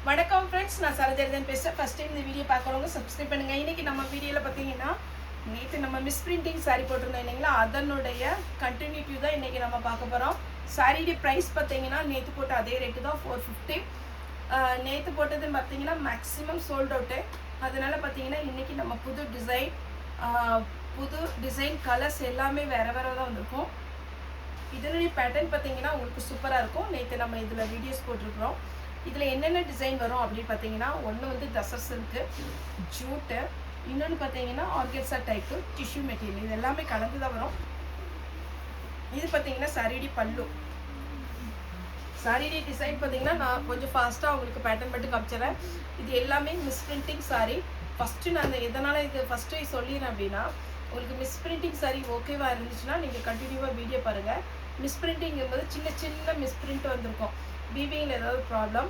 வணக்கம் ஃப்ரெண்ட்ஸ், நான் சரஜரிதன் பேசுகிறேன். ஃபஸ்ட் டைம் இந்த வீடியோ பார்க்குறவங்க சப்ஸ்கிரைப் பண்ணுங்கள். இன்றைக்கி நம்ம வீடியோவில் பார்த்தீங்கன்னா நேற்று நம்ம மிஸ் பிரிண்டிங் சாரீ போட்டிருந்தோம் இல்லைங்களா, அதனுடைய கண்டினியூட்டி தான் இன்றைக்கி நம்ம பார்க்க போகிறோம். சாரியுடைய ப்ரைஸ் பார்த்தீங்கன்னா நேற்று போட்ட அதே ரேட்டு தான் 450. நேற்று போட்டதுன்னு பார்த்தீங்கன்னா மேக்ஸிமம் சோல்ட் அவுட்டு. அதனால் பார்த்தீங்கன்னா இன்றைக்கி நம்ம புது டிசைன் கலர்ஸ் எல்லாமே வேறு வேறு தான் வந்திருக்கும். இதனுடைய பேட்டர்ன் பார்த்தீங்கன்னா உங்களுக்கு சூப்பராக இருக்கும். நேற்று நம்ம இதில் வீடியோஸ் போட்டிருக்கிறோம். இதில் என்னென்ன டிசைன் வரும் அப்படின்னு பார்த்தீங்கன்னா, ஒன்று வந்து தசர் சில்க்கு, ஜூட்டு, இன்னொன்று பார்த்தீங்கன்னா ஆர்கென்சா டைப்பு, டிஷ்யூ மெட்டீரியல், இது எல்லாமே கலந்து தான் வரும். இது பார்த்தீங்கன்னா சாரியுடைய பல்லு. சாரியுடைய டிசைன் பார்த்தீங்கன்னா நான் கொஞ்சம் ஃபாஸ்ட்டாக உங்களுக்கு பேட்டர்ன் மட்டும் காமிச்சிடறேன். இது எல்லாமே மிஸ் பிரிண்டிங் சாரீ. ஃபஸ்ட்டு நான் எதனால் இது ஃபஸ்ட்டு சொல்லிடுறேன் அப்படின்னா, உங்களுக்கு மிஸ் பிரிண்டிங் சாரீ ஓகேவாக இருந்துச்சுன்னா நீங்கள் கண்டினியூவாக வீடியோ பாருங்கள். மிஸ் பிரிண்டிங் என்பது சின்ன சின்ன மிஸ் பிரிண்ட் வந்திருக்கும். வீவிங்கில் ஏதாவது ப்ராப்ளம்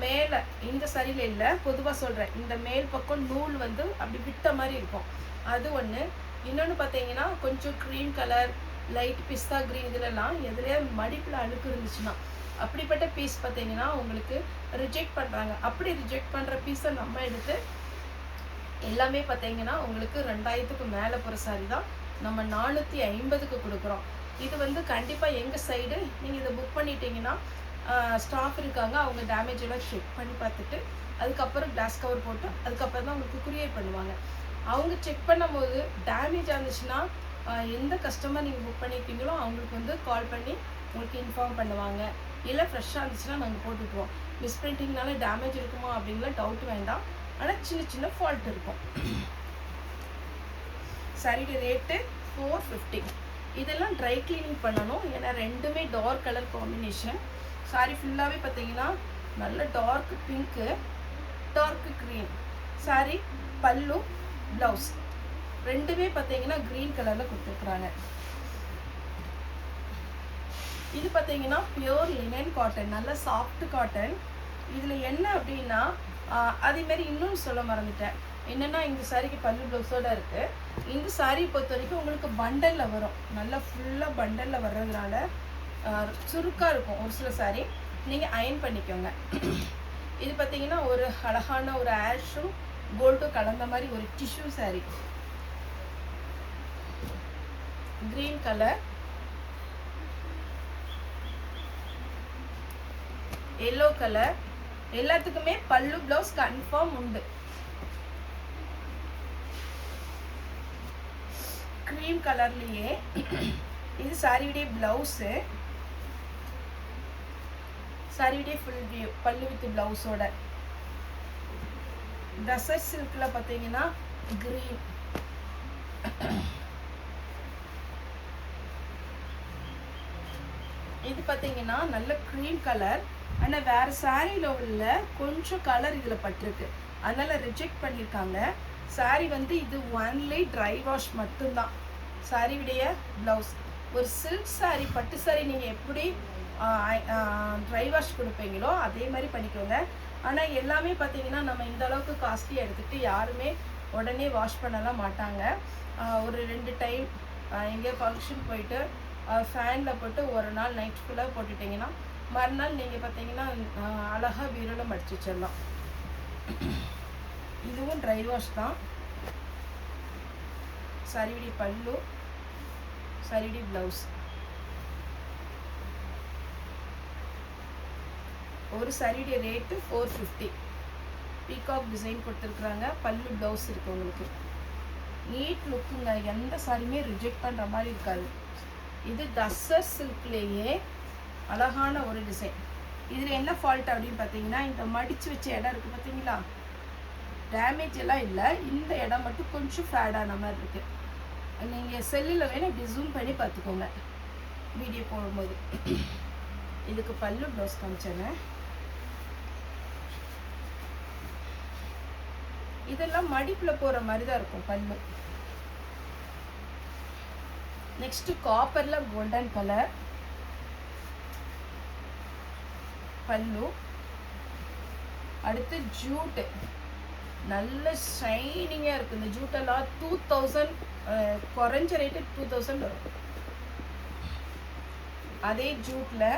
மேலே இந்த சரியில் இல்லை, பொதுவாக சொல்கிறேன். இந்த மேல் பக்கம் நூல் வந்து அப்படி விட்ட மாதிரி இருக்கும், அது ஒன்று. இன்னொன்று பார்த்தீங்கன்னா கொஞ்சம் க்ரீன் கலர், லைட் பிஸ்தா க்ரீன், இதிலெல்லாம் எதுலேயே மடிப்பில் அழுக்கு இருந்துச்சுன்னா அப்படிப்பட்ட பீஸ் பார்த்தீங்கன்னா உங்களுக்கு ரிஜெக்ட் பண்ணுறாங்க. அப்படி ரிஜெக்ட் பண்ணுற பீஸை நம்ம எடுத்து எல்லாமே பார்த்தீங்கன்னா உங்களுக்கு 2000க்கு மேலே போகிற சாரி தான் நம்ம 450க்கு கொடுக்குறோம். இது வந்து கண்டிப்பாக எங்கள் சைடு நீங்கள் இதை புக் பண்ணிட்டீங்கன்னா ஸ்டாஃப் இருக்காங்க, அவங்க டேமேஜ் எல்லாம் செக் பண்ணி பார்த்துட்டு அதுக்கப்புறம் கிளாஸ் கவர் போட்டு அதுக்கப்புறம் தான் உங்களுக்கு குரியர் பண்ணுவாங்க. அவங்க செக் பண்ணும்போது டேமேஜ் ஆனிச்சுன்னா எந்த கஸ்டமர் நீங்கள் புக் பண்ணியிருக்கீங்களோ அவங்களுக்கு வந்து கால் பண்ணி உங்களுக்கு இன்ஃபார்ம் பண்ணுவாங்க. இல்லை ஃப்ரெஷ்ஷாக இருந்துச்சுன்னா நாங்கள் போட்டுக்குவோம். மிஸ் பிரிண்டிங்னால டேமேஜ் இருக்குமா அப்படிங்கிற டவுட் வேண்டாம், ஆனால் சின்ன சின்ன ஃபால்ட் இருக்கும். சாரியோட ரேட்டு 450. இதெல்லாம் ட்ரை கிளீனிங் பண்ணணும், ஏன்னா ரெண்டுமே டார்க் கலர் காம்பினேஷன். சாரி ஃபுல்லாகவே பார்த்தீங்கன்னா நல்ல dark pink, dark green. Sari பல்லு, ப்ளவுஸ் ரெண்டுமே பார்த்தீங்கன்னா க்ரீன் கலரில் கொடுத்துருக்குறாங்க. இது பார்த்தீங்கன்னா பியோர் லினன் காட்டன், நல்ல சாஃப்ட் காட்டன். இதில் என்ன அப்படின்னா அதேமாரி இன்னொன்று சொல்ல மறந்துட்டேன். என்னென்னா இந்த சாரிக்கு பல்லு ப்ளவுஸோடு இருக்குது. இந்த சாரீ பொறுத்த வரைக்கும் உங்களுக்கு பண்டலில் வரும், நல்லா ஃபுல்லாக பண்டலில் வர்றதுனால சுருக்காக இருக்கும். ஒரு சில சாரீ நீங்கள் அயன் பண்ணிக்கோங்க. இது பார்த்தீங்கன்னா ஒரு அழகான ஒரு ஆஷும் கோல்டும் கலந்த மாதிரி ஒரு tissue sari, green colour, yellow colour. எல்லாத்துக்குமே பல்லு ப்ளவுஸ் கன்ஃபார்ம் உண்டு. க்ரீம் கலர்லேயே இது சாரியுடைய ப்ளவுஸு. சாரியுடைய ஃபுல் வியூ பல்லு வித் ப்ளவுஸோட. டசர் சில்கில் பார்த்தீங்கன்னா க்ரீன், இது பார்த்தீங்கன்னா நல்ல க்ரீம் கலர். ஆனால் வேறு சாரியில் உள்ள கொஞ்சம் கலர் இதில் பட்டிருக்கு, அதனால் ரிஜெக்ட் பண்ணியிருக்காங்க. சாரி வந்து இது ஒன்லி ட்ரை வாஷ் மட்டும்தான். சாரியுடைய ப்ளவுஸ் ஒரு சில்க் சாரி, பட்டு சாரி நீங்கள் எப்படி ட்ரை வாஷ் கொடுப்பீங்களோ அதே மாதிரி பண்ணிக்கோங்க. ஆனால் எல்லாமே பார்த்தீங்கன்னா நம்ம இந்த அளவுக்கு காஸ்ட்லியாக எடுத்துகிட்டு யாருமே உடனே வாஷ் பண்ணலாம் மாட்டாங்க. ஒரு 2 டைம் எங்கேயோ ஃபங்க்ஷன் போயிட்டு ஃபேனில் போட்டு ஒரு நாள் நைட் ஃபுல்லாக போட்டுட்டிங்கன்னா மறுநாள் நீங்கள் பார்த்தீங்கன்னா அழகாக பீரோவில் மடிச்சு வச்சிடலாம். இதுவும் ட்ரை வாஷ் தான். சாரியுடைய பல்லு, சாரியுடைய ப்ளவுஸ். ஒரு சாரியுடைய ரேட்டு 450. பீகாக் டிசைன் கொடுத்துருக்குறாங்க, பல்லு ப்ளவுஸ் இருக்குது உங்களுக்கு. நீட் லுக்குங்க, எந்த சாரியுமே ரிஜெக்ட் பண்ணுற மாதிரி இருக்காது. இது தசர் சில்க்லேயே அழகான ஒரு டிசைன். இதில் என்ன ஃபால்ட் அப்படின்னு பார்த்தீங்கன்னா, இந்த மடித்து வச்ச இடம் இருக்குது பார்த்தீங்களா, டேமேஜ் எல்லாம் இல்லை. இந்த இடம் மட்டும் கொஞ்சம் ஃபேடான மாதிரி இருக்குது. நீங்கள் செல்லில் வேணும் இப்படி ஜூம் பண்ணி பார்த்துக்கோங்க வீடியோ போடும்போது. இதுக்கு பல்லு ப்ளவுஸ் காமிச்சேங்க. இதெல்லாம் மடிப்பில் போகிற மாதிரி தான் இருக்கும் பல்லு. நெக்ஸ்ட்டு காப்பரில் கோல்டன் கலர் பல்லு. அடுத்து ஜூட்டு, நல்ல ஷைனிங்காக இருக்குது. இந்த ஜூட்டெல்லாம் 2000, குறைஞ்ச ரேட்டு 2000 வரும். அதே ஜூட்டில்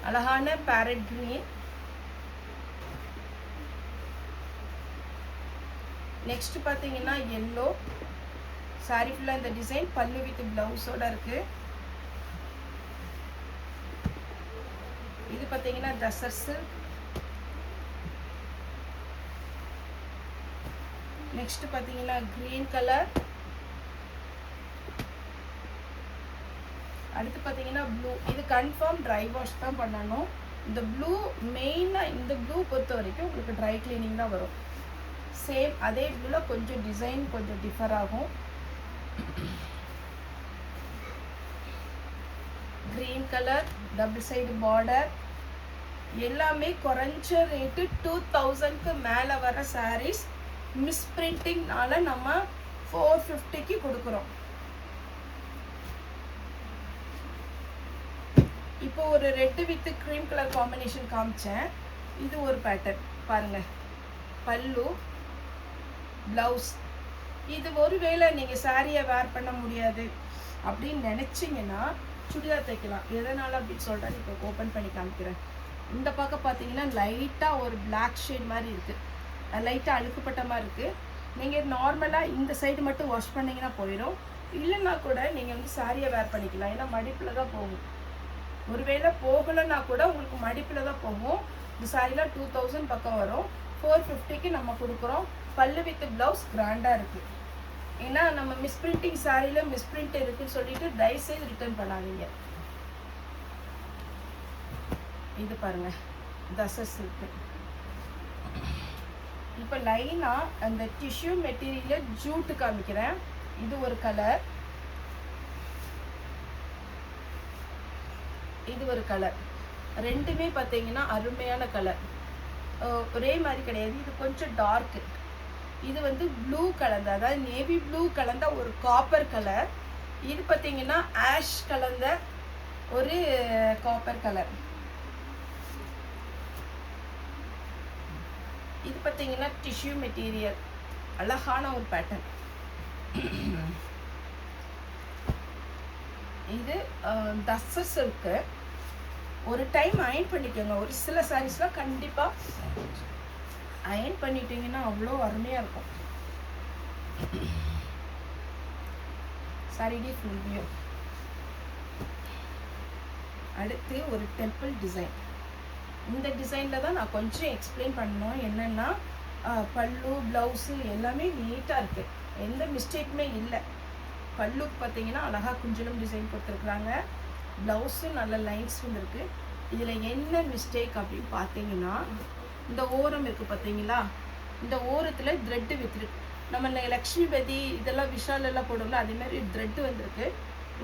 அழகான பேரட் க்ரீன், நெக்ஸ்ட் பார்த்தீங்கன்னா எல்லோ சாரி ஃபுல்லாக இந்த டிசைன் பல்லு வித் பிளவுஸோட இருக்கு. இது பார்த்தீங்கன்னா தசர் சில்க். நெக்ஸ்ட் பார்த்தீங்கன்னா கிரீன் கலர். அடுத்து பார்த்தீங்கன்னா ப்ளூ. இது கன்ஃபார்ம் ட்ரை வாஷ் தான் பண்ணணும். இந்த ப்ளூ மெயினாக இந்த ப்ளூ பொறுத்த வரைக்கும் உங்களுக்கு ட்ரை கிளீனிங் தான் வரும். சேம் அதே ப்ளூவில் கொஞ்சம் டிசைன் கொஞ்சம் டிஃபர் ஆகும். Green colour double side border. எல்லாமே குறைஞ்ச ரேட்டு 2000க்கு மேலே வர சாரீஸ் மிஸ்பிரிண்டிங்னால நம்ம 450க்கு கொடுக்குறோம். இப்போ ஒரு red with cream colour combination காமிச்சேன். இது ஒரு பேட்டர்ன் பாருங்க. பல்லு ப்ளவுஸ். இது ஒருவேளை நீங்கள் சாரியை வேர் பண்ண முடியாது அப்படின்னு நினச்சிங்கன்னா சுடிதார் தைக்கலாம். எதனால் அப்படின்னு சொல்கிறேன், இப்போ ஓப்பன் பண்ணி காமிக்கிறேன். இந்த பக்கம் பார்த்தீங்கன்னா லைட்டாக ஒரு பிளாக் ஷேட் மாதிரி இருக்குது, லைட்டாக அழுக்குப்பட்ட மாதிரி இருக்குது. நீங்கள் நார்மலாக இந்த சைடு மட்டும் வாஷ் பண்ணிங்கன்னா போயிடும். இல்லைன்னா கூட நீங்கள் வந்து சாரியை வேர் பண்ணிக்கலாம். ஏன்னா மடிப்பில் தான் போகும். ஒருவேளை போகலைன்னா கூட உங்களுக்கு மடிப்பில் தான் போகும். இந்த சாரிலாம் 2000 பக்கம் வரும். 450க்கு நம்ம கொடுக்குறோம். பல்லு வித் ப்ளவுஸ் கிராண்டாக இருக்குது. ஏன்னா நம்ம மிஸ்பிரிண்டிங் சாரியில் மிஸ்பிரிண்ட் இருக்குன்னு சொல்லிட்டு தயவுசெய்து ரிட்டர்ன் பண்ணாதீங்க. இது பாருங்க தசர் சில்க். இப்போ லைனாக அந்த டிஷ்யூ மெட்டீரியலில் ஜூட்டு காமிக்கிறேன். இது ஒரு கலர், இது ஒரு கலர். ரெண்டுமே பார்த்தீங்கன்னா அருமையான கலர். ஒரே மாதிரி கிடையாது. இது கொஞ்சம் டார்க்கு. இது வந்து ப்ளூ கலந்த, அதாவது நேவி ப்ளூ கலந்த ஒரு காப்பர் கலர். இது பார்த்தீங்கன்னா ஆஷ் கலந்த ஒரு காப்பர் கலர். இது பார்த்தீங்கன்னா டிஷ்யூ மெட்டீரியல், அழகான ஒரு பேட்டர்ன். இது தசர் சில்க்கு. ஒரு டைம் அயன் பண்ணிக்கோங்க. ஒரு சில சாரீஸ்லாம் கண்டிப்பாக அயன் பண்ணிட்டீங்கன்னா அவ்வளோ அருமையாக இருக்கும். Sorry full view. அடுத்து ஒரு டெம்பிள் டிசைன். இந்த டிசைனில் தான் நான் கொஞ்சம் எக்ஸ்பிளைன் பண்ணணும். என்னென்னா பல்லு ப்ளவுஸு எல்லாமே நீட்டாக இருக்குது, எந்த மிஸ்டேக்குமே இல்லை. பல்லுக்கு பார்த்தீங்கன்னா அழகாக குஞ்சலும் டிசைன் கொடுத்துருக்குறாங்க. ப்ளவுஸும் நல்ல லைன்ஸ் வந்துருக்கு. இதில் என்ன மிஸ்டேக் அப்படின்னு பார்த்தீங்கன்னா, இந்த ஓரம் இருக்குது பார்த்தீங்களா, இந்த ஓரத்தில் த்ரெட்டு விற்றுருக்கு. நம்ம லக்ஷ்மிபதி இதெல்லாம் விஷாலெல்லாம் போடுவோம்ல, அதேமாதிரி த்ரெட்டு வந்திருக்கு.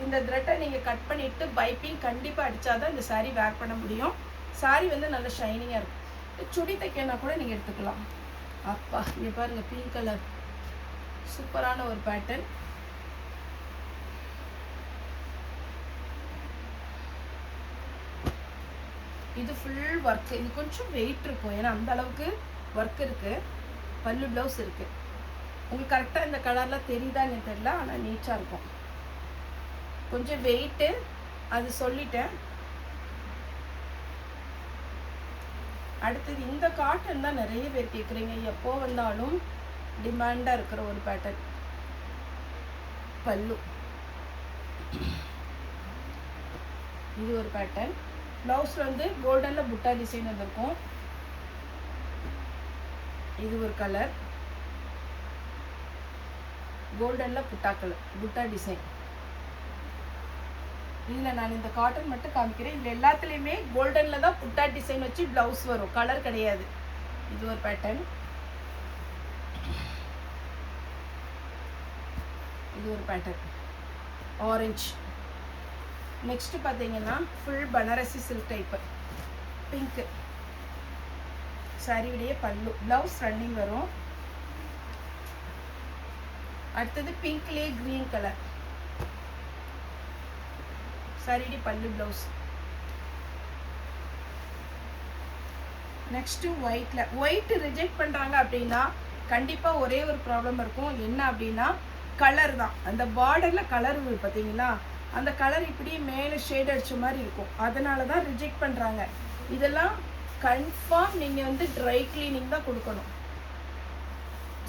இந்த த்ரெட்டை நீங்கள் கட் பண்ணிவிட்டு பைப்பிங் கண்டிப்பாக அடித்தா தான் இந்த சாரீ வேர் பண்ண முடியும். சாரீ வந்து நல்ல ஷைனிங்காக இருக்கும். சுடி தைக்கனா கூட நீங்கள் எடுத்துக்கலாம். அப்பா இங்கே பாருங்கள், பிங்க் கலர் சூப்பரான ஒரு பேட்டர்ன். இது ஃபுல் ஒர்க்கு. இது கொஞ்சம் வெயிட் இருக்கும், ஏன்னா அந்த அளவுக்கு ஒர்க் இருக்குது. பல்லு ப்ளவுஸ் இருக்குது. உங்களுக்கு கரெக்டாக இந்த கலர்லாம் தெரியுதான்னு தெரியல, ஆனால் நீட்டாக இருக்கும். கொஞ்சம் வெயிட்டு, அது சொல்லிட்டேன். அடுத்தது இந்த காட்டன் தான் நிறைய பேர் கேட்குறீங்க, எப்போ வந்தாலும் டிமாண்டாக இருக்கிற ஒரு பேட்டர்ன். பல்லு இது ஒரு பேட்டர்ன். ப்ளவுஸில் வந்து கோல்டனில் புட்டா டிசைன் வந்திருக்கும். இது ஒரு கலர், கோல்டனில் புட்டா டிசைன். இதில் நான் இந்த காட்டன் மட்டும் காமிக்கிறேன். இதில் எல்லாத்துலேயுமே கோல்டனில் தான் புட்டா டிசைன் வச்சு ப்ளவுஸ் வரும், கலர் கிடையாது. இது ஒரு பேட்டர்ன். இது ஒரு பேட்டர்ன் ஆரஞ்சு. நெக்ஸ்ட் பார்த்தீங்கன்னா full Banarasi silk type, pink. சாரியுடைய பல்லு, ப்ளவுஸ் ரன்னிங் வரும். அடுத்தது பிங்க்லேயே க்ரீன் கலர் சாரியுடைய பல்லு, ப்ளவுஸ். நெக்ஸ்ட்டு ஒயிட்டில். ஒயிட் ரிஜெக்ட் பண்ணுறாங்க அப்படின்னா கண்டிப்பாக ஒரே ஒரு ப்ராப்ளம் இருக்கும். என்ன அப்படின்னா கலர் தான். அந்த பார்டரில் கலர் பார்த்தீங்களா, அந்த கலர் இப்படி மேலே ஷேட் அடித்த மாதிரி இருக்கும். அதனால தான் ரிஜெக்ட் பண்ணுறாங்க. இதெல்லாம் கன்ஃபார்ம் நீங்கள் வந்து ட்ரை கிளீனிங் தான் கொடுக்கணும்.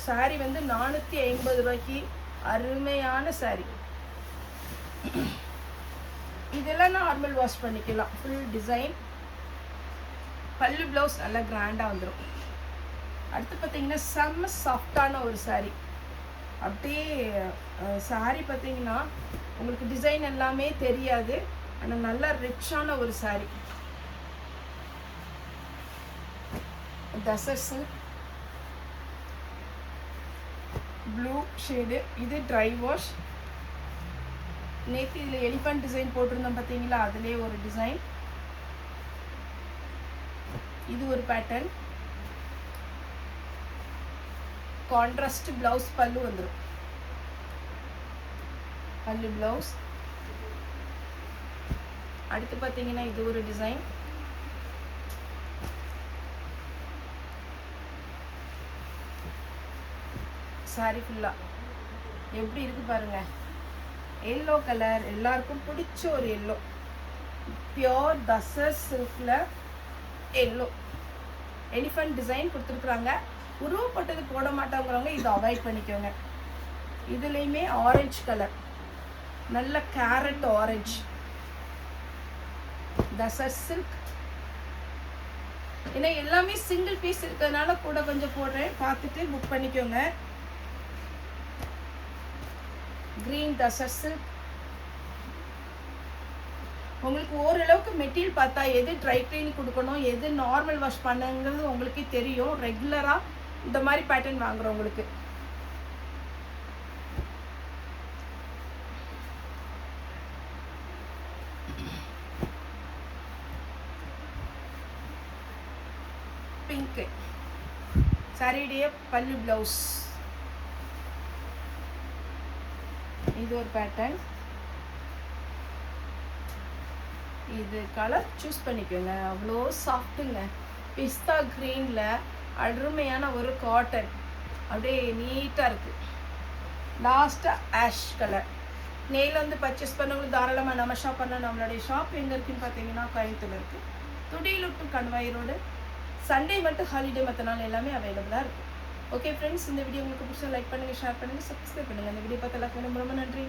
சாரீ வந்து 450 ரூபாய்க்கு அருமையான சாரீ. இதெல்லாம் நார்மல் வாஷ் பண்ணிக்கலாம். ஃபுல் டிசைன், பல்லு ப்ளவுஸ் நல்லா கிராண்டாக வந்துடும். அடுத்து பார்த்தீங்கன்னா செம்ம சாஃப்டான ஒரு சாரீ. அப்படியே சாரீ பார்த்தீங்கன்னா உங்களுக்கு டிசைன் எல்லாமே தெரியாது, ஆனால் நல்லா ரிச்சான ஒரு sari. Tussar silk blue shade. இது ட்ரை வாஷ். நேற்று இதில் எலிஃபண்ட் டிசைன் போட்டிருந்தோம் பார்த்தீங்களா, அதுலேயே ஒரு டிசைன். இது ஒரு பேட்டர்ன். கான்ட்ராஸ்ட் பிளவுஸ், பல்லு வந்துடும். பல்லு பிளவுஸ். அடுத்து பார்த்தீங்கன்னா இது ஒரு டிசைன். சாரி ஃபுல்லா எப்படி இருக்கு பாருங்க. எல்லோ கலர், எல்லாருக்கும் பிடிச்ச ஒரு yellow. Pure tussar சில்க்ல yellow elephant design கொடுத்துருக்குறாங்க. உருவப்பட்டது போட மாட்டாங்கிறவங்க இதை அவாய்ட் பண்ணிக்கோங்க. இதுலேயுமே ஆரஞ்சு கலர், நல்ல கேரட் ஆரஞ்சு, தசர் சில்க். ஏன்னா எல்லாமே சிங்கிள் பீஸ் இருக்கிறதுனால கூட கொஞ்சம் போடுறேன், பார்த்துட்டு புக் பண்ணிக்கோங்க. Green tussar silk. உங்களுக்கு ஓரளவுக்கு மெட்டீரியல் பார்த்தா எது ட்ரை கிளீன் கொடுக்கணும், எது நார்மல் வாஷ் பண்ணுங்கிறது உங்களுக்கே தெரியும். ரெகுலராக இந்த மாதிரி பேட்டர்ன் வாங்குறவங்களுக்கு. பிங்க் சாரியுடைய பல்லு பிளவுஸ். இது ஒரு பேட்டர்ன். இது கலர் சூஸ் பண்ணிக்கோங்க, அவ்வளோ சாஃப்ட்டுங்க. பிஸ்தா கிரீனில் அருமையான ஒரு காட்டன், அப்படியே நீட்டாக இருக்குது. லாஸ்ட்டாக ஆஷ் கலர். நெயில் வந்து பர்ச்சேஸ் பண்ணவங்களுக்கு தாராளமாக நம்ம ஷாப் பண்ணலாம். நம்மளுடைய ஷாப் எங்கே இருக்குன்னு பார்த்தீங்கன்னா கோயம்புத்தூர் இருக்குது, துடியலூர் டு கண்வாய் ரோடு. சண்டே மட்டும் ஹாலிடே, மற்ற நாள் எல்லாமே அவைலபிளாக இருக்குது. ஓகே ஃப்ரெண்ட்ஸ், இந்த வீடியோ உங்களுக்கு பிடிச்சா லைக் பண்ணுங்கள், ஷேர் பண்ணுங்கள், சப்ஸ்கிரைப் பண்ணுங்கள். இந்த வீடியோ பார்த்து எல்லாருக்கும் ரொம்ப ரொம்ப நன்றி.